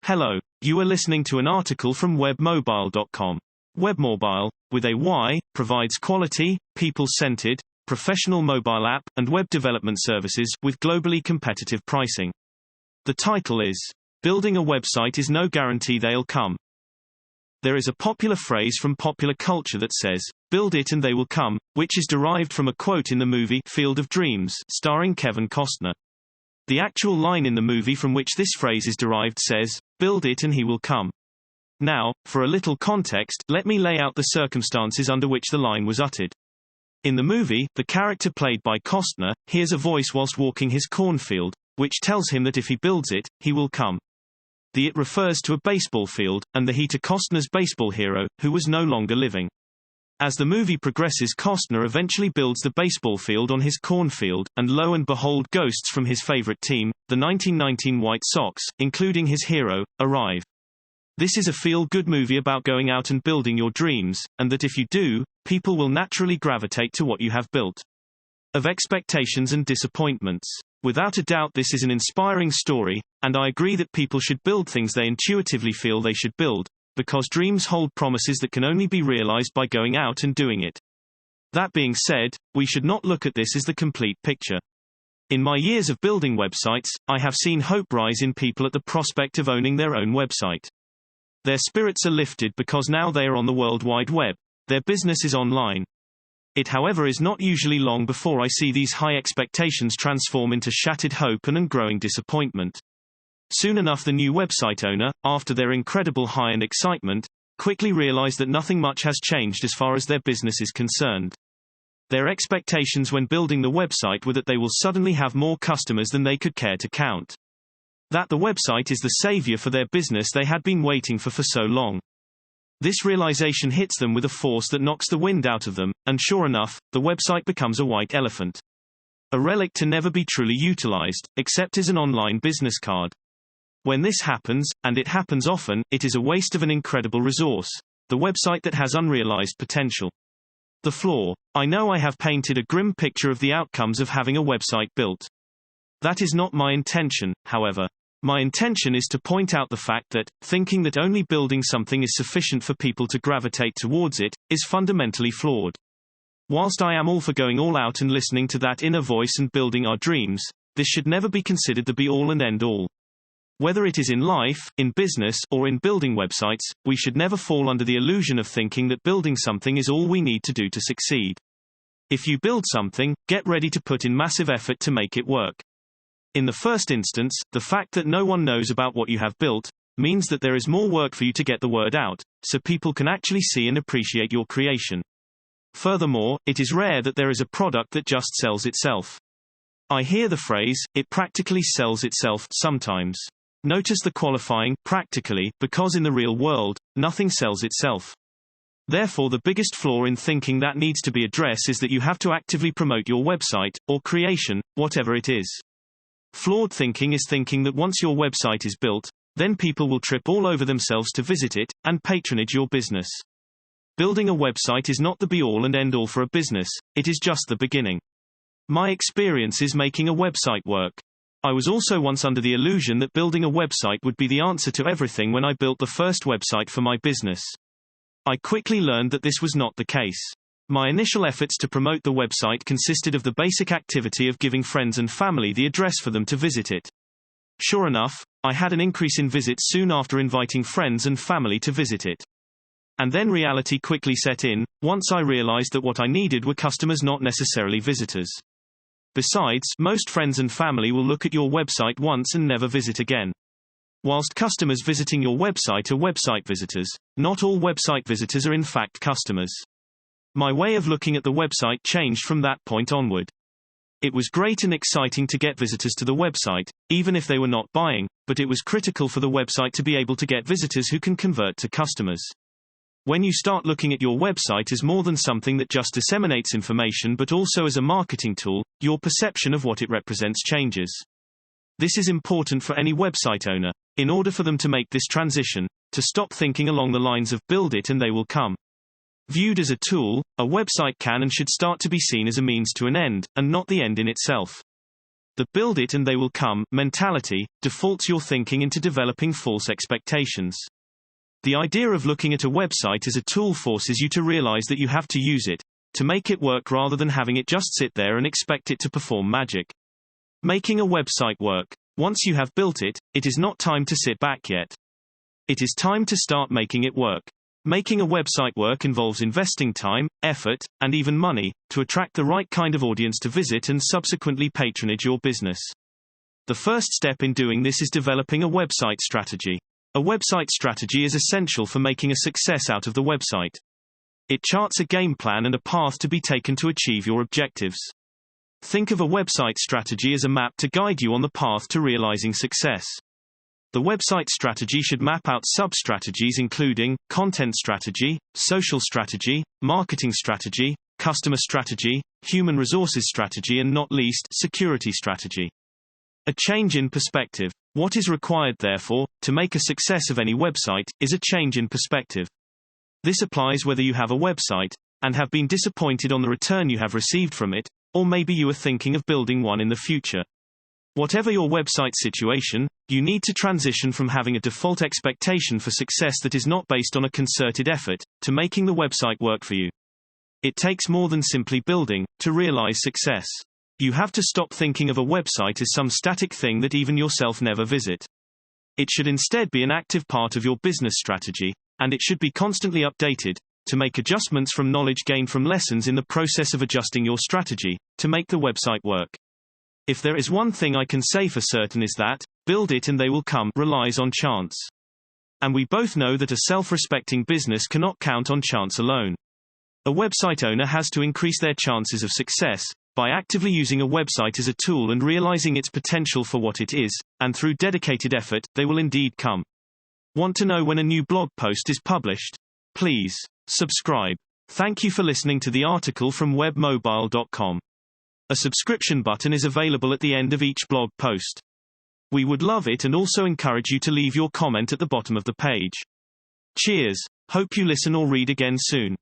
Hello, you are listening to an article from webmobile.com. Webmobile, with a Y, provides quality, people-centered, professional mobile app and web development services with globally competitive pricing. The title is, Building a Website is no guarantee they'll come. There is a popular phrase from popular culture that says, build it and they will come, which is derived from a quote in the movie Field of Dreams, starring Kevin Costner. The actual line in the movie from which this phrase is derived says, build it and he will come. Now, for a little context, let me lay out the circumstances under which the line was uttered. In the movie, the character played by Costner hears a voice whilst walking his cornfield, which tells him that if he builds it, he will come. The it refers to a baseball field, and the he to Costner's baseball hero, who was no longer living. As the movie progresses, Costner eventually builds the baseball field on his cornfield, and lo and behold, ghosts from his favorite team, the 1919 White Sox, including his hero, arrive. This is a feel-good movie about going out and building your dreams, and that if you do, people will naturally gravitate to what you have built. Of expectations and disappointments. Without a doubt, this is an inspiring story, and I agree that people should build things they intuitively feel they should build, because dreams hold promises that can only be realized by going out and doing it. That being said, we should not look at this as the complete picture. In my years of building websites, I have seen hope rise in people at the prospect of owning their own website. Their spirits are lifted because now they are on the World Wide Web. Their business is online. It, however, is not usually long before I see these high expectations transform into shattered hope and growing disappointment. Soon enough, the new website owner, after their incredible high and excitement, quickly realize that nothing much has changed as far as their business is concerned. Their expectations when building the website were that they will suddenly have more customers than they could care to count. That the website is the savior for their business they had been waiting for so long. This realization hits them with a force that knocks the wind out of them, and sure enough, the website becomes a white elephant. A relic to never be truly utilized, except as an online business card. When this happens, and it happens often, it is a waste of an incredible resource, the website that has unrealized potential. The flaw. I know I have painted a grim picture of the outcomes of having a website built. That is not my intention, however. My intention is to point out the fact that, thinking that only building something is sufficient for people to gravitate towards it, is fundamentally flawed. Whilst I am all for going all out and listening to that inner voice and building our dreams, this should never be considered the be-all and end-all. Whether it is in life, in business, or in building websites, we should never fall under the illusion of thinking that building something is all we need to do to succeed. If you build something, get ready to put in massive effort to make it work. In the first instance, the fact that no one knows about what you have built means that there is more work for you to get the word out, so people can actually see and appreciate your creation. Furthermore, it is rare that there is a product that just sells itself. I hear the phrase, it practically sells itself, sometimes. Notice the qualifying, practically, because in the real world, nothing sells itself. Therefore, the biggest flaw in thinking that needs to be addressed is that you have to actively promote your website, or creation, whatever it is. Flawed thinking is thinking that once your website is built, then people will trip all over themselves to visit it, and patronage your business. Building a website is not the be-all and end-all for a business, it is just the beginning. My experience is making a website work. I was also once under the illusion that building a website would be the answer to everything when I built the first website for my business. I quickly learned that this was not the case. My initial efforts to promote the website consisted of the basic activity of giving friends and family the address for them to visit it. Sure enough, I had an increase in visits soon after inviting friends and family to visit it. And then reality quickly set in, once I realized that what I needed were customers, not necessarily visitors. Besides, most friends and family will look at your website once and never visit again. Whilst customers visiting your website are website visitors, not all website visitors are in fact customers. My way of looking at the website changed from that point onward. It was great and exciting to get visitors to the website, even if they were not buying, but it was critical for the website to be able to get visitors who can convert to customers. When you start looking at your website as more than something that just disseminates information but also as a marketing tool, your perception of what it represents changes. This is important for any website owner, in order for them to make this transition, to stop thinking along the lines of build it and they will come. Viewed as a tool, a website can and should start to be seen as a means to an end, and not the end in itself. The build it and they will come mentality defaults your thinking into developing false expectations. The idea of looking at a website as a tool forces you to realize that you have to use it, to make it work rather than having it just sit there and expect it to perform magic. Making a website work. Once you have built it, it is not time to sit back yet. It is time to start making it work. Making a website work involves investing time, effort, and even money, to attract the right kind of audience to visit and subsequently patronage your business. The first step in doing this is developing a website strategy. A website strategy is essential for making a success out of the website. It charts a game plan and a path to be taken to achieve your objectives. Think of a website strategy as a map to guide you on the path to realizing success. The website strategy should map out sub-strategies including content strategy, social strategy, marketing strategy, customer strategy, human resources strategy, and not least, security strategy. A change in perspective. What is required, therefore, to make a success of any website, is a change in perspective. This applies whether you have a website, and have been disappointed on the return you have received from it, or maybe you are thinking of building one in the future. Whatever your website situation, you need to transition from having a default expectation for success that is not based on a concerted effort, to making the website work for you. It takes more than simply building, to realize success. You have to stop thinking of a website as some static thing that even yourself never visit. It should instead be an active part of your business strategy, and it should be constantly updated, to make adjustments from knowledge gained from lessons in the process of adjusting your strategy, to make the website work. If there is one thing I can say for certain is that, build it and they will come relies on chance. And we both know that a self-respecting business cannot count on chance alone. A website owner has to increase their chances of success, by actively using a website as a tool and realizing its potential for what it is, and through dedicated effort, they will indeed come. Want to know when a new blog post is published? Please subscribe. Thank you for listening to the article from webmobile.com. A subscription button is available at the end of each blog post. We would love it and also encourage you to leave your comment at the bottom of the page. Cheers. Hope you listen or read again soon.